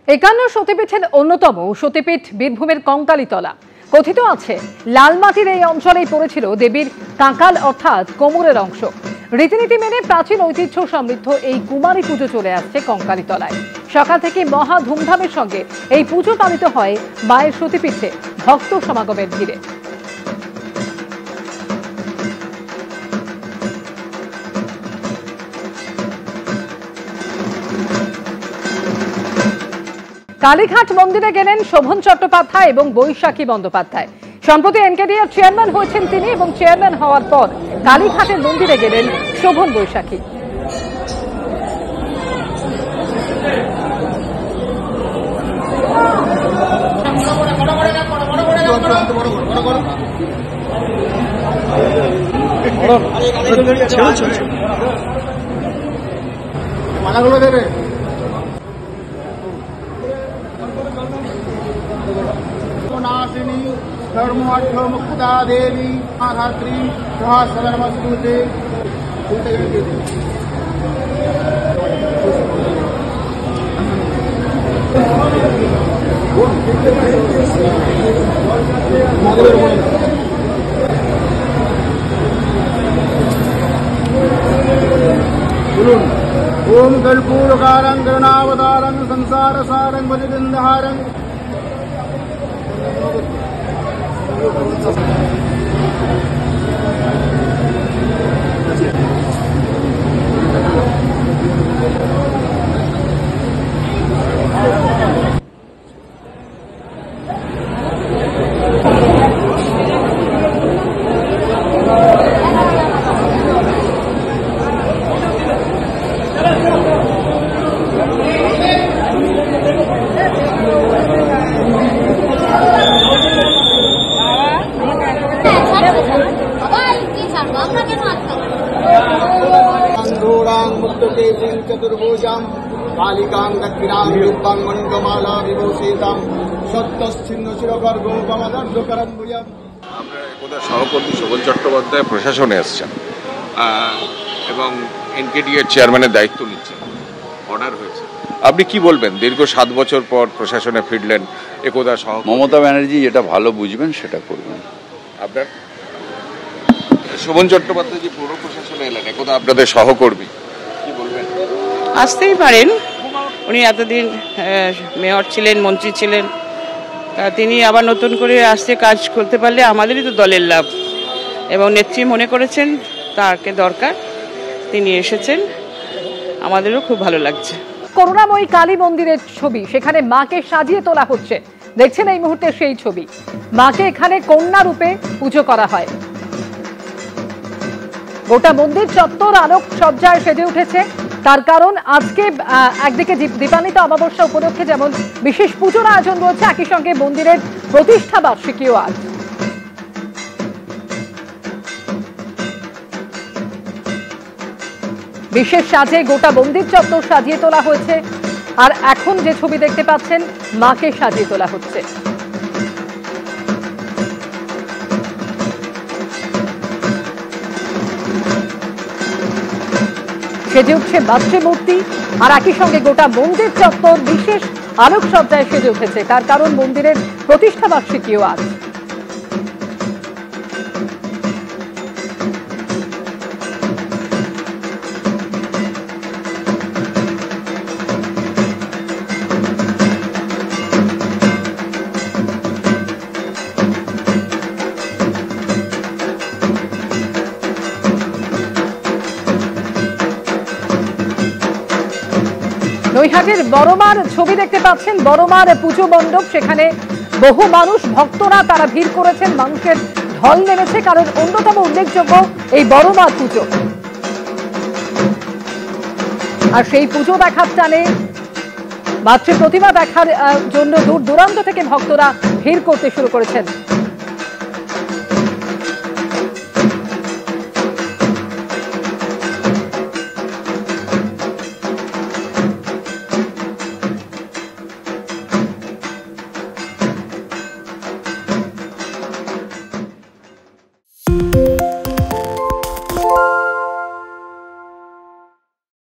51 সতীপীঠের অন্যতম সতীপীঠ বীরভূমের কঙ্কালীতলা। কথিত আছে লালমাটির এই অঞ্চলেই পড়েছিল দেবীর কাঁকাল অর্থাৎ কোমরের অংশ। রীতিনীতি মেনে প্রাচীন ঐতিহ্য সমৃদ্ধ এই কুমারী পুজো চলে আসছে কঙ্কালীতলায়। সকাল থেকে মহা ধুমধামের সঙ্গে এই পুজো পালিত হয় মায়ের সতীপীঠে ভক্ত সমাগমের ভিড়ে। কালীঘাট মন্দিরে গেলেন শোভন চট্টোপাধ্যায় এবং বৈশাখী বন্দ্যোপাধ্যায়। সম্প্রতি এনকেডিআর চেয়ারম্যান হয়েছেন তিনি এবং চেয়ারম্যান হওয়ার পর কালীঘাটের মন্দিরে গেলেন শোভন বৈশাখী। नाशिनी धर्मोऽर्थ मुक्ता देवी महाधात्री सहस्रमस्तुते। ओम कर्पूरकारं गरुणावतारं संसारसारं भजगन्धहारं चतुर्भुजां कालिकां दक्षिणां रूपां मणिकमाला विभूषितां सत्यच्छिन्न चिरखड्गं कमदर्शकरं भुजं। আমরা একদা সহকর্মী শোভন চট্টোপাধ্যায় প্রশাসনে আসছেন এবং এনকেডিএর চেয়ারম্যানের দায়িত্ব নিচ্ছেন, অর্ডার হয়েছে। আপনি কি বলবেন, দীর্ঘ 7 বছর পর প্রশাসনে ফিরলেন, একদা মমতা ব্যানার্জি যেটা ভালো বুঝবেন সেটা করবেন। আপনার শোভন চট্টোপাধ্যায় যে পুরো প্রশাসনে এলেন, একদা আপনাদের সহকর্মী, কি বলবেন? আসতেই পারেন, উনি এতদিন মেয়র ছিলেন, মন্ত্রী ছিলেন, তিনি আবার নতুন করে আসতে কাজ করতে পারলে আমাদেরই তো দলের লাভ। এবং নেত্রী মনে করেছেন তাকে দরকার, তিনি এসেছেন, আমাদেরও খুব ভালো লাগছে। করুণাময়ী কালী মন্দিরের ছবি, সেখানে মাকে সাজিয়ে তোলা হচ্ছে। দেখছেন এই মুহূর্তে সেই ছবি। মাকে এখানে কন্যা রূপে পুজো করা হয়। গোটা মন্দির চত্বর আলোক সজ্জায় সেজে উঠেছে। তার কারণ আজকে একদিকে দীপান্বিতা অমাবস্যা উপলক্ষে যেমন বিশেষ পুজোর আয়োজন রয়েছে, একই সঙ্গে মন্দিরের প্রতিষ্ঠা বার্ষিকীও আজ। বিশেষ সাজে গোটা মন্দির চত্বর সাজিয়ে তোলা হয়েছে। আর এখন যে ছবি দেখতে পাচ্ছেন, মাকে সাজিয়ে তোলা হচ্ছে। সেজে উঠছে মাতৃমূর্তি, আর একই সঙ্গে গোটা মন্দির চত্বর বিশেষ আলোকসজ্জায় সেজে উঠেছে। তার কারণ মন্দিরের প্রতিষ্ঠা বার্ষিকীও আজ। নৈহাটির বড়মার ছবি দেখতে পাচ্ছেন, বড়মার পুজো মণ্ডপ, সেখানে বহু মানুষ ভক্তরা তারা ভিড় করেছেন, মানুষের ঢল নেমেছে, কারণ অন্যতম উল্লেখযোগ্য এই বড়মার পুজো। আর সেই পুজো দেখার টানে মাতৃ প্রতিমা দেখার জন্য দূর দূরান্ত থেকে ভক্তরা ভিড় করতে শুরু করেছেন।